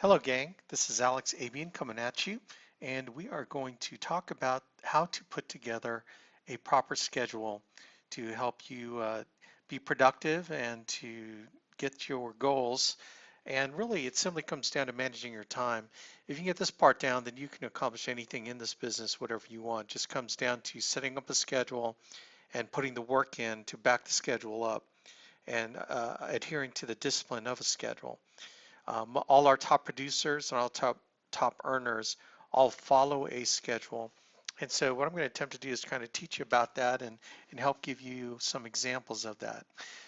Hello gang, this is Alex ABN coming at you, and we are going to talk about how to put together a proper schedule to help you be productive and to get your goals. And really it simply comes down to managing your time. If you get this part down, then you can accomplish anything in this business, whatever you want. It just comes down to setting up a schedule and putting the work in to back the schedule up and adhering to the discipline of a schedule. All our top producers and all top earners all follow a schedule. And so what I'm going to attempt to do is kind of teach you about that and help give you some examples of that.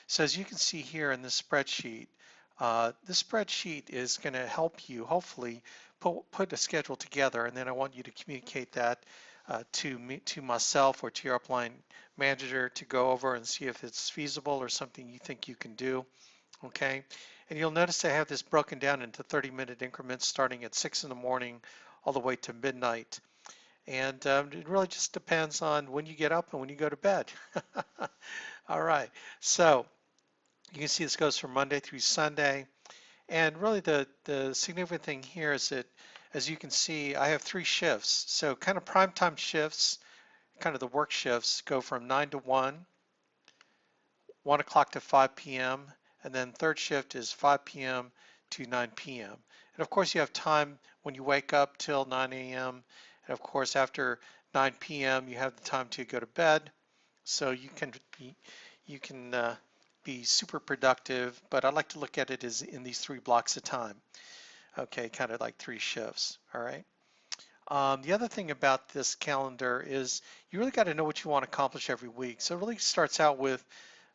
So as you can see here in this spreadsheet is going to help you hopefully put a schedule together, and then I want you to communicate that to myself or to your upline manager to go over and see if it's feasible or something you think you can do. Okay, and you'll notice I have this broken down into 30-minute increments starting at 6 in the morning all the way to midnight. And it really just depends on when you get up and when you go to bed. All right, so you can see this goes from Monday through Sunday. And really the significant thing here is that, as you can see, I have 3 shifts. So kind of prime time shifts, kind of the work shifts, go from 9 to 1 o'clock to 5 p.m., and then third shift is 5 p.m. to 9 p.m. And of course you have time when you wake up till 9 a.m. and of course after 9 p.m. you have the time to go to bed, so you can be super productive, but I like to look at it as in these 3 blocks of time. Okay, kind of like 3 shifts. All right. The other thing about this calendar is you really got to know what you want to accomplish every week. So it really starts out with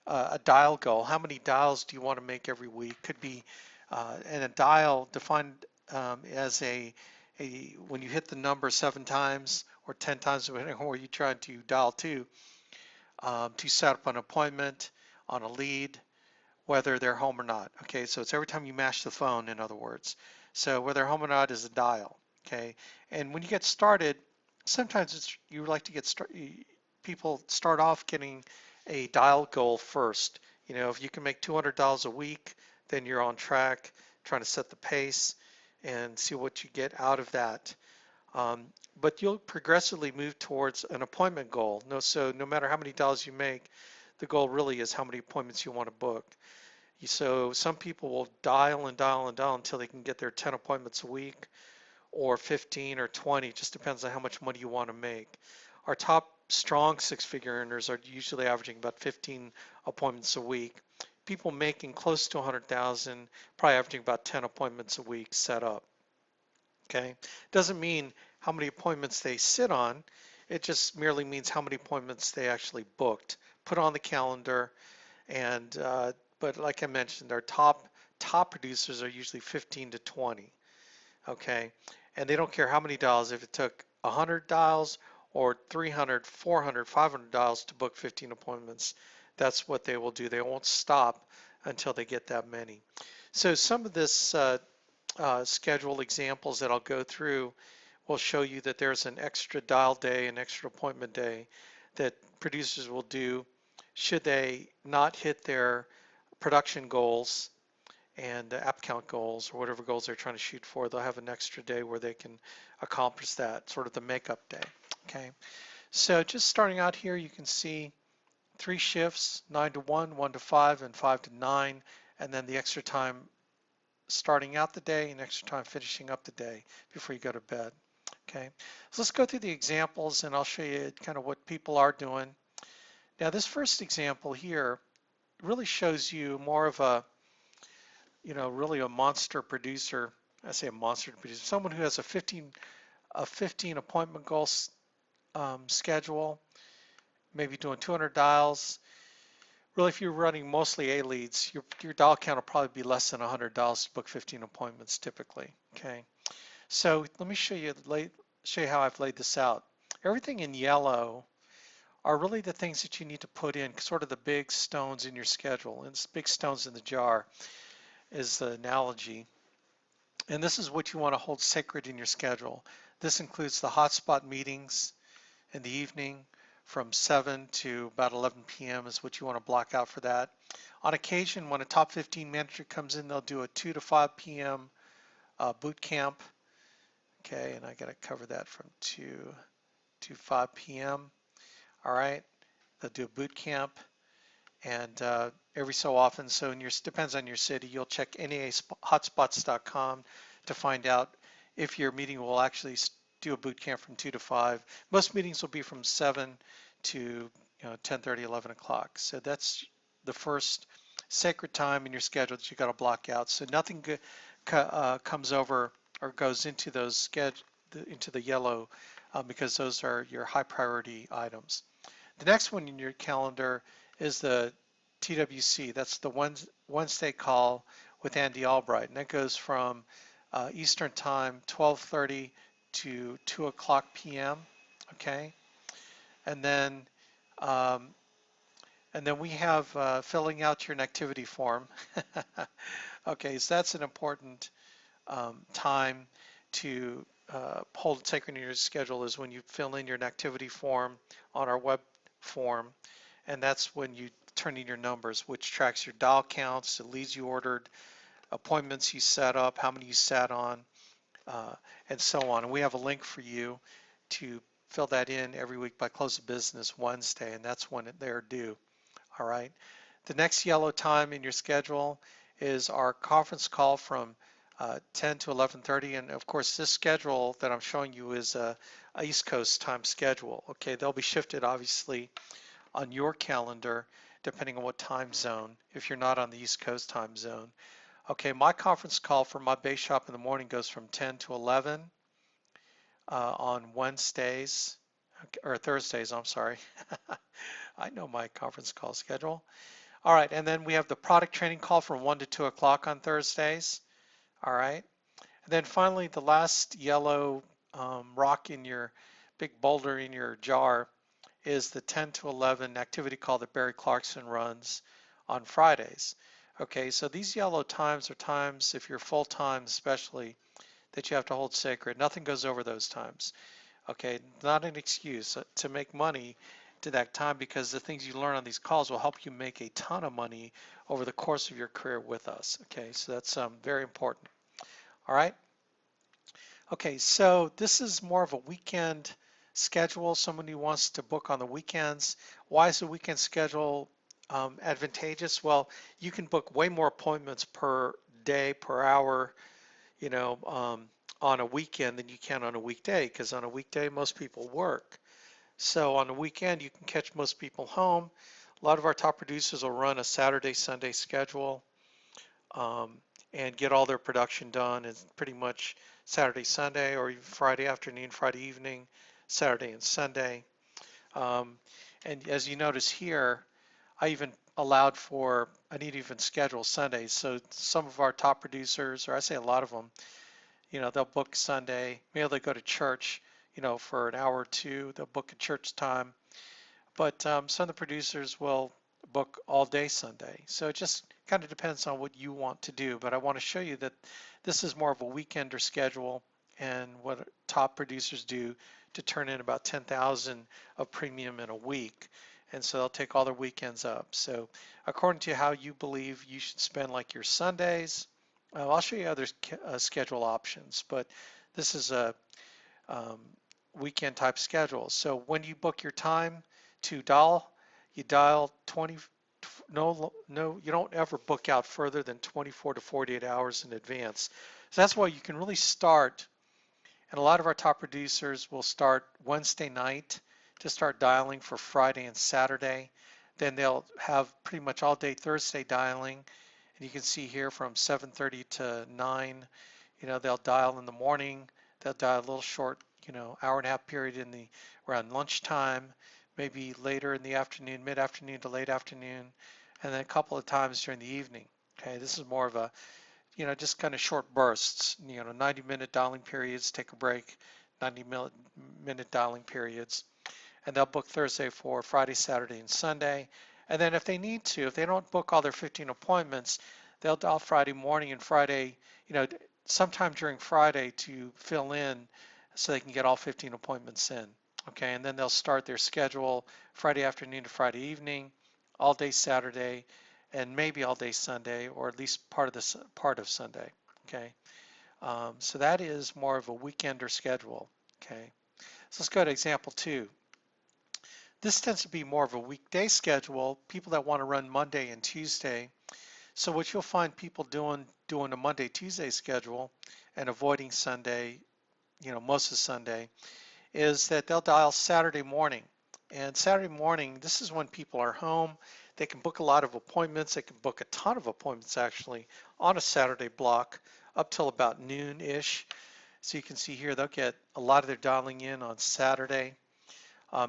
a dial goal. How many dials do you want to make every week? Could be, and a dial defined as when you hit the number 7 times or 10 times, depending on where you try to dial to set up an appointment on a lead, whether they're home or not. Okay, so it's every time you mash the phone, in other words. So whether home or not is a dial. Okay, and when you get started, sometimes you like to get people start off getting a dial goal first. You know, if you can make $200 a week, then you're on track, trying to set the pace and see what you get out of that. But you'll progressively move towards an appointment goal. So no matter how many dollars you make, the goal really is how many appointments you want to book. So some people will dial and dial and dial until they can get their 10 appointments a week, or 15 or 20, just depends on how much money you want to make. Our top strong 6-figure earners are usually averaging about 15 appointments a week. People making close to 100,000, probably averaging about 10 appointments a week set up. Okay, doesn't mean how many appointments they sit on. It just merely means how many appointments they actually booked, put on the calendar. And but like I mentioned, our top producers are usually 15 to 20. Okay, and they don't care how many dials, if it took 100 dials or 300, 400, 500 dials to book 15 appointments, that's what they will do. They won't stop until they get that many. So some of this schedule examples that I'll go through will show you that there's an extra dial day, an extra appointment day that producers will do should they not hit their production goals and app count goals or whatever goals they're trying to shoot for. They'll have an extra day where they can accomplish that, sort of the makeup day. Okay, so just starting out here, you can see 3 shifts, 9 to 1, 1 to 5, and 5 to 9, and then the extra time starting out the day and extra time finishing up the day before you go to bed. Okay, so let's go through the examples and I'll show you kind of what people are doing. Now this first example here really shows you more of a, really a monster producer. I say a monster producer, someone who has a 15 appointment goal schedule, maybe doing 200 dials. Really, if you're running mostly A leads, your dial count will probably be less than 100 dials to book 15 appointments typically. Okay, so let me show you how I've laid this out. Everything in yellow are really the things that you need to put in, sort of the big stones in your schedule. And it's big stones in the jar is the analogy. And this is what you want to hold sacred in your schedule. This includes the hotspot meetings in the evening from 7 to about 11 p.m. is what you want to block out for that. On occasion, when a top 15 manager comes in, they'll do a 2 to 5 p.m. boot camp. Okay, and I got to cover that from 2 to 5 p.m. All right, they'll do a boot camp, and every so often, so in your depends on your city, you'll check nahotspots.com to find out if your meeting will actually do a boot camp from 2 to 5. Most meetings will be from 7 to 10:30, 11 o'clock. So that's the first sacred time in your schedule that you got to block out. So nothing comes over or goes into those into the yellow because those are your high priority items. The next one in your calendar is the TWC. That's the Wednesday call with Andy Albright, and that goes from Eastern Time, 12:30 to 2 o'clock p.m. Okay, and then um, we have filling out your activity form. Okay, so that's an important time to hold sacred in your schedule is when you fill in your activity form on our web form, and that's when you turn in your numbers, which tracks your dial counts, the leads you ordered, appointments you set up, how many you sat on, and so on. And we have a link for you to fill that in every week by close of business Wednesday, and that's when they're due. All right. The next yellow time in your schedule is our conference call from 10 to 11:30, and of course this schedule that I'm showing you is a East Coast time schedule. Okay, they'll be shifted obviously on your calendar depending on what time zone, if you're not on the East Coast time zone. Okay, my conference call for my base shop in the morning goes from 10 to 11 on Wednesdays, or Thursdays, I'm sorry. I know my conference call schedule. All right, and then we have the product training call from 1 to 2 o'clock on Thursdays. All right, and then finally the last yellow rock in your big boulder in your jar is the 10 to 11 activity call that Barry Clarkson runs on Fridays. Okay, so these yellow times are times, if you're full-time especially, that you have to hold sacred. Nothing goes over those times. Okay, not an excuse to make money to that time, because the things you learn on these calls will help you make a ton of money over the course of your career with us. Okay, so that's very important. All right. Okay, so this is more of a weekend schedule. Someone who wants to book on the weekends. Why is the weekend schedule advantageous? Well, you can book way more appointments per day, per hour, on a weekend than you can on a weekday, because on a weekday most people work. So on the weekend you can catch most people home. A lot of our top producers will run a Saturday, Sunday schedule and get all their production done. It's pretty much Saturday, Sunday, or even Friday afternoon, Friday evening, Saturday and Sunday. And as you notice here, I even allowed for an even schedule Sundays. So some of our top producers, or I say a lot of them, they'll book Sunday. Maybe they go to church, for an hour or two. They'll book a church time. But some of the producers will book all day Sunday. So it just kind of depends on what you want to do. But I want to show you that this is more of a weekender schedule and what top producers do to turn in about 10,000 of premium in a week. And so they'll take all their weekends up. So according to how you believe you should spend like your Sundays, I'll show you other schedule options, but this is a weekend type schedule. So when you book your time to dial, you dial 20, no, you don't ever book out further than 24 to 48 hours in advance. So that's why you can really start, and a lot of our top producers will start Wednesday night to start dialing for Friday and Saturday. Then they'll have pretty much all day Thursday dialing. And you can see here from 7:30 to 9, they'll dial in the morning. They'll dial a little short, hour and a half period around lunchtime, maybe later in the afternoon, mid-afternoon to late afternoon, and then a couple of times during the evening. Okay, this is more of a, just kind of short bursts, 90-minute dialing periods, take a break, 90-minute dialing periods. And they'll book Thursday for Friday, Saturday, and Sunday. And then if they need to, if they don't book all their 15 appointments, they'll dial Friday morning and Friday, sometime during Friday to fill in so they can get all 15 appointments in. Okay, and then they'll start their schedule Friday afternoon to Friday evening, all day Saturday, and maybe all day Sunday, or at least part of Sunday. Okay, So that is more of a weekender schedule. Okay, so let's go to example 2. This tends to be more of a weekday schedule, people that want to run Monday and Tuesday. So what you'll find people doing a Monday, Tuesday schedule and avoiding Sunday, most of Sunday, is that they'll dial Saturday morning. And Saturday morning, this is when people are home. They can book a lot of appointments. They can book a ton of appointments actually on a Saturday block up till about noon-ish. So you can see here they'll get a lot of their dialing in on Saturday.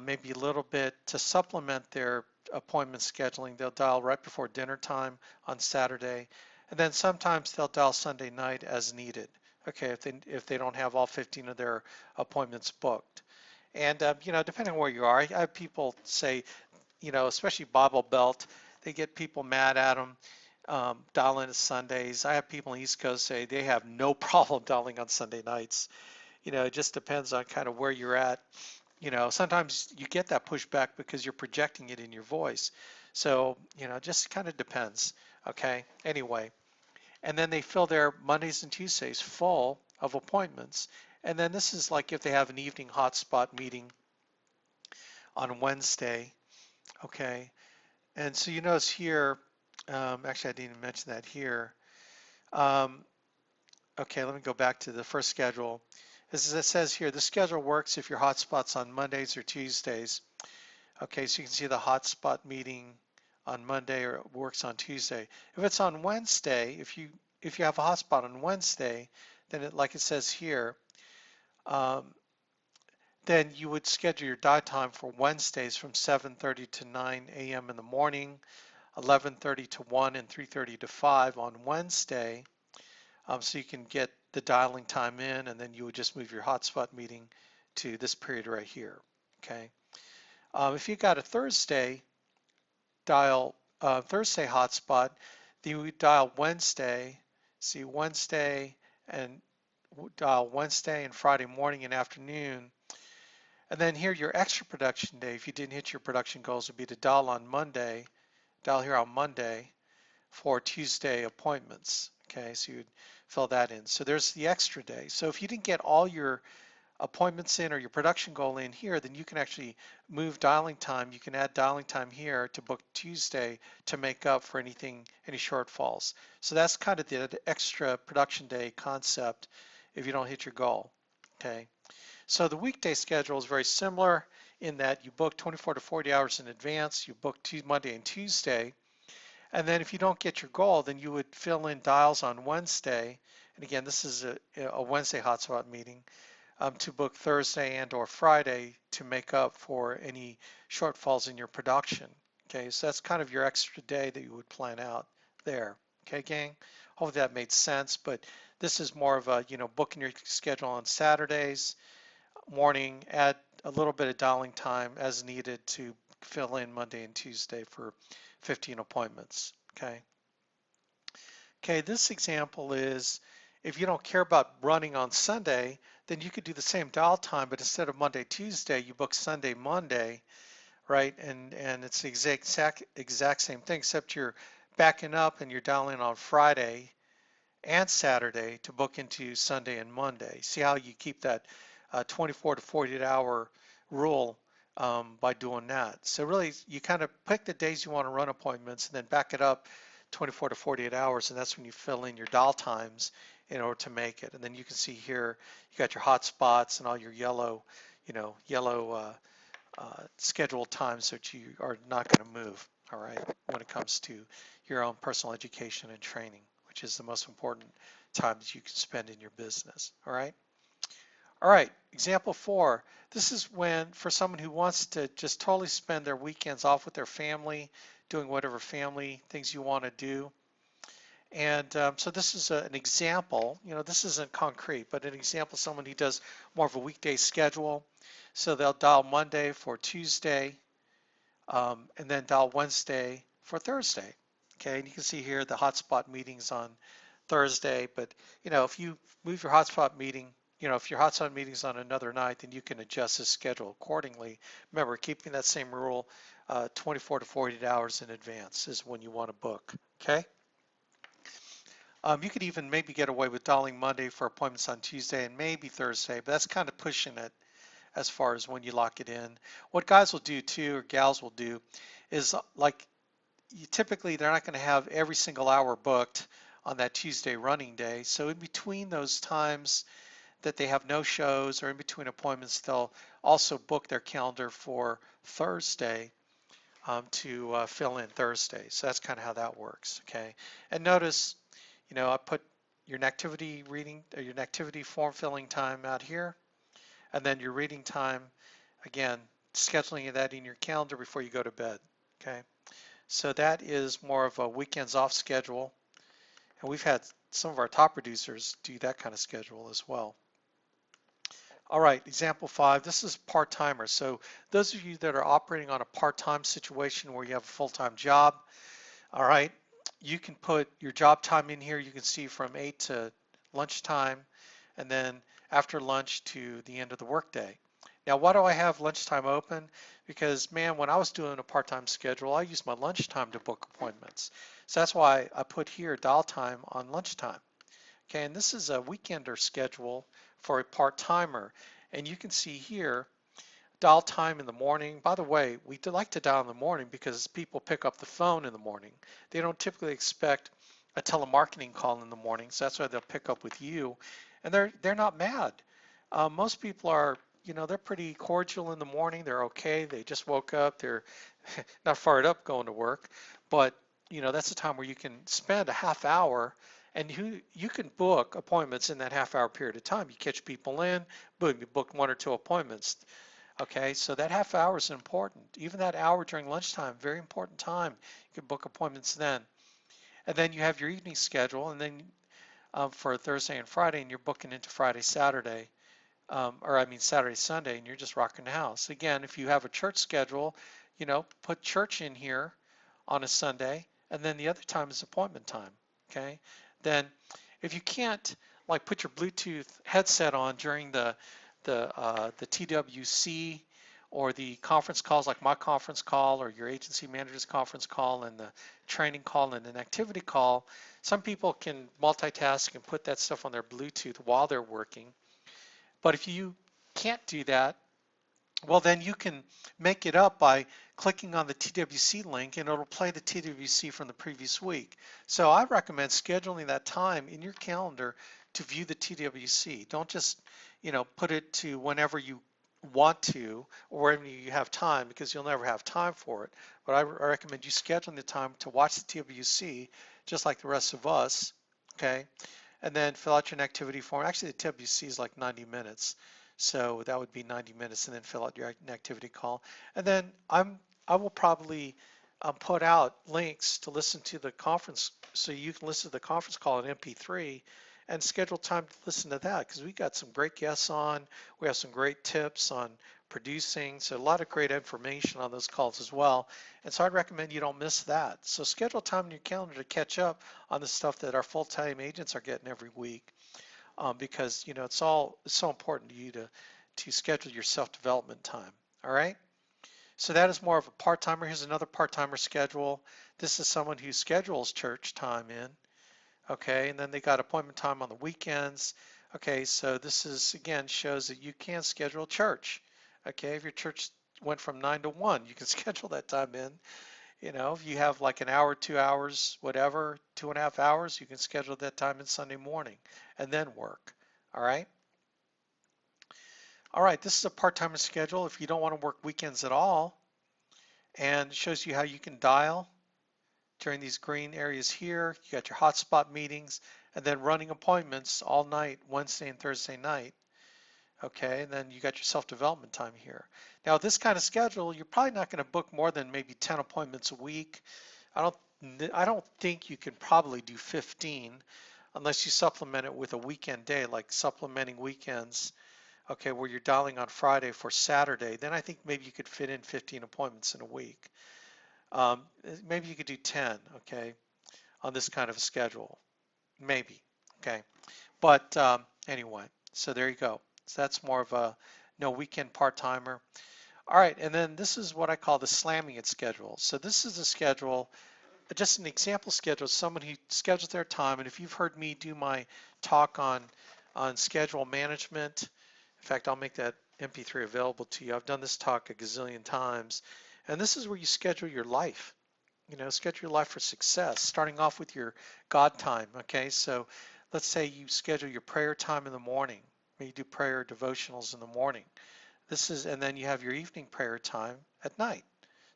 Maybe a little bit to supplement their appointment scheduling. They'll dial right before dinner time on Saturday, and then sometimes they'll dial Sunday night as needed. Okay, if they don't have all 15 of their appointments booked. And depending on where you are, I have people say, especially Bible Belt, they get people mad at them dialing on Sundays. I have people on the East Coast say they have no problem dialing on Sunday nights. It just depends on kind of where you're at. Sometimes you get that pushback because you're projecting it in your voice. So, just kind of depends. Okay. Anyway, and then they fill their Mondays and Tuesdays full of appointments. And then this is like if they have an evening hotspot meeting on Wednesday. Okay. And so you notice here, actually, I didn't even mention that here. Um, okay, let me go back to the first schedule. As it says here, the schedule works if your hotspot's on Mondays or Tuesdays. Okay, so you can see the hotspot meeting on Monday or it works on Tuesday. If it's on Wednesday, if you have a hotspot on Wednesday, then like it says here, um, then you would schedule your die time for Wednesdays from 7:30 to 9 a.m. in the morning, 11:30 to 1, and 3:30 to 5 on Wednesday. So you can get the dialing time in, and then you would just move your hotspot meeting to this period right here. Okay. If you got a Thursday Thursday hotspot, then you would dial Wednesday, see Wednesday, and dial Wednesday and Friday morning and afternoon. And then here your extra production day, if you didn't hit your production goals, would be to dial here on Monday for Tuesday appointments. Okay, so you'd fill that in. So there's the extra day. So if you didn't get all your appointments in or your production goal in here, then you can actually move dialing time. You can add dialing time here to book Tuesday to make up for any shortfalls. So that's kind of the extra production day concept if you don't hit your goal. Okay. So the weekday schedule is very similar in that you book 24 to 40 hours in advance. You book Monday and Tuesday. And then if you don't get your goal, then you would fill in dials on Wednesday. And again, this is a Wednesday hotspot meeting to book Thursday and or Friday to make up for any shortfalls in your production. Okay, so that's kind of your extra day that you would plan out there. Okay, gang? Hopefully that made sense, but this is more of a, booking your schedule on Saturdays morning, add a little bit of dialing time as needed to fill in Monday and Tuesday for 15 appointments. Okay. Okay, this example is if you don't care about running on Sunday, then you could do the same dial time, but instead of Monday, Tuesday, you book Sunday, Monday, right? And it's the exact same thing, except you're backing up and you're dialing on Friday and Saturday to book into Sunday and Monday. See how you keep that 24 to 48 hour rule by doing that. So really, you kind of pick the days you want to run appointments and then back it up 24 to 48 hours, and that's when you fill in your dial times in order to make it. And then you can see here, you got your hot spots and all your yellow scheduled times that you are not going to move, all right, when it comes to your own personal education and training, which is the most important time that you can spend in your business, all right? All right, example 4. This is when, for someone who wants to just totally spend their weekends off with their family, doing whatever family things you want to do. And so this is an example, this isn't concrete, but an example of someone who does more of a weekday schedule. So they'll dial Monday for Tuesday, and then dial Wednesday for Thursday. Okay, and you can see here the hotspot meetings on Thursday, but if you move your hotspot meeting, if your hotspot meeting's on another night, then you can adjust the schedule accordingly. Remember, keeping that same rule, 24 to 48 hours in advance is when you want to book, okay? You could even maybe get away with dialing Monday for appointments on Tuesday and maybe Thursday, but that's kind of pushing it as far as when you lock it in. What guys will do too, or gals will do, is like typically they're not going to have every single hour booked on that Tuesday running day. So in between those times that they have no shows or in between appointments, they'll also book their calendar for Thursday to fill in Thursday. So that's kind of how that works. Okay. And notice, I put your activity reading or your activity form filling time out here, and then your reading time, again, scheduling that in your calendar before you go to bed. Okay. So that is more of a weekends off schedule. And we've had some of our top producers do that kind of schedule as well. All right, example 5, this is part-timer. So those of you that are operating on a part-time situation where you have a full-time job, all right, you can put your job time in here. You can see from 8 to lunchtime, and then after lunch to the end of the workday. Now, why do I have lunchtime open? Because, man, when I was doing a part-time schedule, I used my lunchtime to book appointments. So that's why I put here dial time on lunchtime. Okay, and this is a weekender schedule for a part-timer. And you can see here, dial time in the morning. By the way, we like to dial in the morning because people pick up the phone in the morning. They don't typically expect a telemarketing call in the morning, so that's why they'll pick up with you. And they're not mad. Most people are, they're pretty cordial in the morning. They're okay. They just woke up. They're not fired up going to work, but that's the time where you can spend a half hour and you can book appointments in that half-hour period of time. You catch people in, boom, you book 1 or 2 appointments. Okay, so that half hour is important. Even that hour during lunchtime, very important time. You can book appointments then. And then you have your evening schedule, and then for Thursday and Friday, and you're booking into Friday, Saturday, Saturday, Sunday, and you're just rocking the house. Again, if you have a church schedule, put church in here on a Sunday, and then the other time is appointment time. Okay, then if you can't like put your Bluetooth headset on during the TWC or the conference calls like my conference call or your agency manager's conference call and the training call and an activity call, some people can multitask and put that stuff on their Bluetooth while they're working. But if you can't do that, well, then you can make it up by clicking on the TWC link and it'll play the TWC from the previous week. So I recommend scheduling that time in your calendar to view the TWC. Don't just, put it to whenever you want to or whenever you have time, because you'll never have time for it. But I recommend you scheduling the time to watch the TWC just like the rest of us, okay? And then fill out your activity form. Actually, the TWC is like 90 minutes. So that would be 90 minutes, and then fill out your activity call. And then I will probably put out links to listen to the conference, so you can listen to the conference call in MP3 and schedule time to listen to that, because we got some great guests on. We have some great tips on producing, so a lot of great information on those calls as well. And so I'd recommend you don't miss that. So schedule time in your calendar to catch up on the stuff that our full-time agents are getting every week. Because it's so important to you to schedule your self-development time. All right. So that is more of a part-timer. Here's another part-timer schedule. This is someone who schedules church time in. Okay, and then they got appointment time on the weekends. Okay, so this is again shows that you can schedule church. Okay, if your church went from 9 to 1, you can schedule that time in. If you have like an hour, 2 hours, whatever, 2.5 hours, you can schedule that time in Sunday morning and then work. All right. All right, this is a part-timer schedule if you don't want to work weekends at all, and it shows you how you can dial during these green areas here. You got your hotspot meetings and then running appointments all night, Wednesday and Thursday night. Okay, and then you got your self-development time here. Now, this kind of schedule, you're probably not going to book more than maybe 10 appointments a week. I don't think you can probably do 15 unless you supplement it with a weekend day, like supplementing weekends, okay, where you're dialing on Friday for Saturday. Then I think maybe you could fit in 15 appointments in a week. Maybe you could do 10, okay, on this kind of a schedule. Maybe, okay. But anyway, so there you go. So that's more of a no weekend part-timer. All right, and then this is what I call the slamming it schedule. So this is a schedule just an example schedule is someone who schedules their time. And if you've heard me do my talk on schedule management, in fact, I'll make that MP3 available to you. I've done this talk a gazillion times. And this is where you schedule your life. Schedule your life for success, starting off with your God time. Okay, so let's say you schedule your prayer time in the morning. Maybe you do prayer devotionals in the morning. And then you have your evening prayer time at night.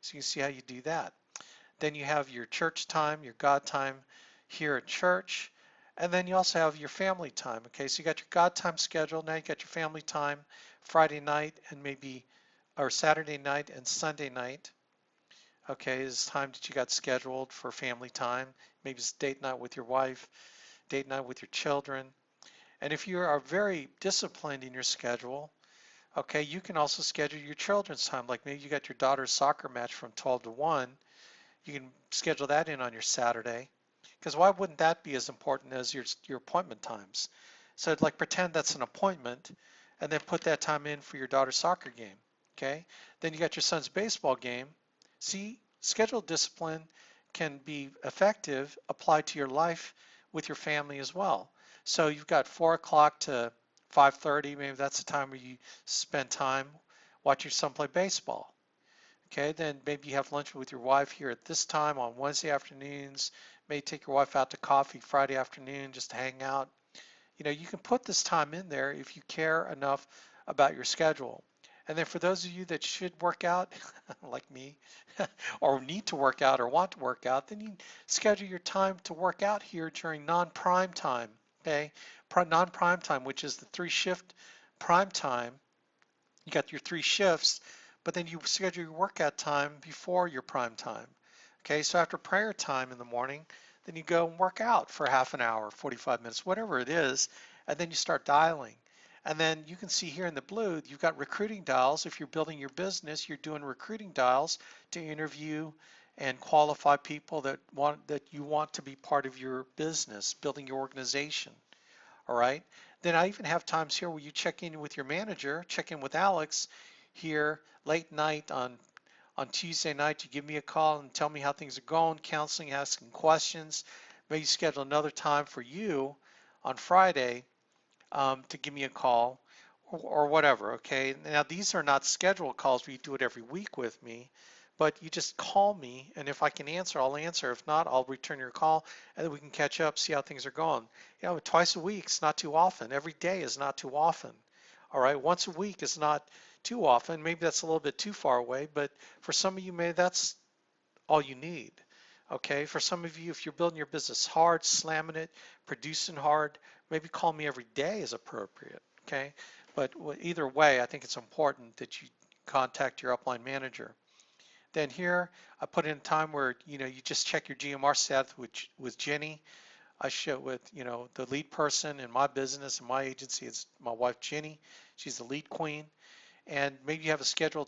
So you can see how you do that. Then you have your church time, your God time here at church. And then you also have your family time. Okay, so you got your God time schedule. Now you got your family time Friday night and or Saturday night and Sunday night. Okay, is time that you got scheduled for family time. Maybe it's date night with your wife, date night with your children. And if you are very disciplined in your schedule, okay, you can also schedule your children's time. Like maybe you got your daughter's soccer match from 12 to 1. You can schedule that in on your Saturday. Because why wouldn't that be as important as your appointment times? So like pretend that's an appointment and then put that time in for your daughter's soccer game. Okay, then you got your son's baseball game. See, schedule discipline can be effective applied to your life with your family as well. So you've got 4 o'clock to 5:30, maybe that's the time where you spend time watching your son play baseball. Okay, then maybe you have lunch with your wife here at this time on Wednesday afternoons. Maybe take your wife out to coffee Friday afternoon just to hang out. You can put this time in there if you care enough about your schedule. And then for those of you that should work out, like me, or need to work out or want to work out, then you schedule your time to work out here during non-prime time, okay? Non-prime time, which is the 3-shift prime time. You got your 3 shifts, but then you schedule your workout time before your prime time. Okay, so after prayer time in the morning, then you go and work out for half an hour, 45 minutes, whatever it is, and then you start dialing. And then you can see here in the blue, you've got recruiting dials. If you're building your business, you're doing recruiting dials to interview and qualify people that you want to be part of your business, building your organization. All right. Then I even have times here where you check in with your manager, check in with Alex here late night on Tuesday night. You give me a call and tell me how things are going, counseling, asking questions. Maybe schedule another time for you on Friday to give me a call or whatever. Okay. Now these are not scheduled calls where you do it every week with me, but you just call me, and if I can answer, I'll answer. If not, I'll return your call, and then we can catch up, see how things are going. Twice a week is not too often. Every day is not too often. All right, once a week is not too often. Maybe that's a little bit too far away, but for some of you, maybe that's all you need. Okay, for some of you, if you're building your business hard, slamming it, producing hard, maybe call me every day is appropriate. Okay, but either way, I think it's important that you contact your upline manager. Then here, I put in time where, you just check your GMR status with Jenny. I show with, the lead person in my business, in my agency, it's my wife, Jenny. She's the lead queen. And maybe you have you schedule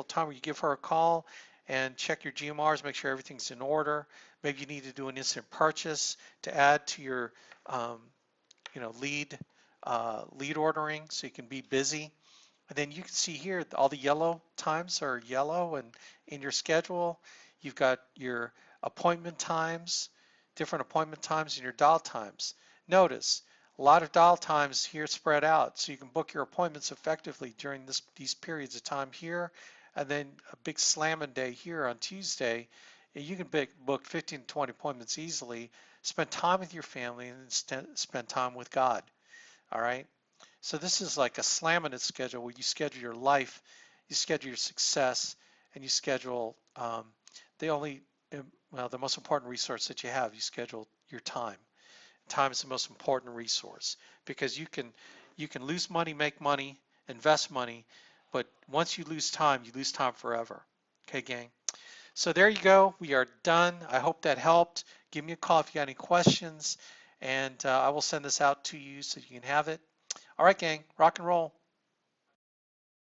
a time where you give her a call and check your GMRs, make sure everything's in order. Maybe you need to do an instant purchase to add to your, lead ordering so you can be busy. And then you can see here, all the yellow times are yellow, and in your schedule, you've got your appointment times, different appointment times, and your dial times. Notice, a lot of dial times here spread out, so you can book your appointments effectively during these periods of time here, and then a big slamming day here on Tuesday. You can book 15 to 20 appointments easily, spend time with your family, and spend time with God. All right? So this is like a slaminate schedule where you schedule your life, you schedule your success, and you schedule the most important resource that you have. You schedule your time. Time is the most important resource because you can lose money, make money, invest money, but once you lose time forever. Okay, gang. So there you go. We are done. I hope that helped. Give me a call if you got any questions, and I will send this out to you so you can have it. All right, gang, rock and roll.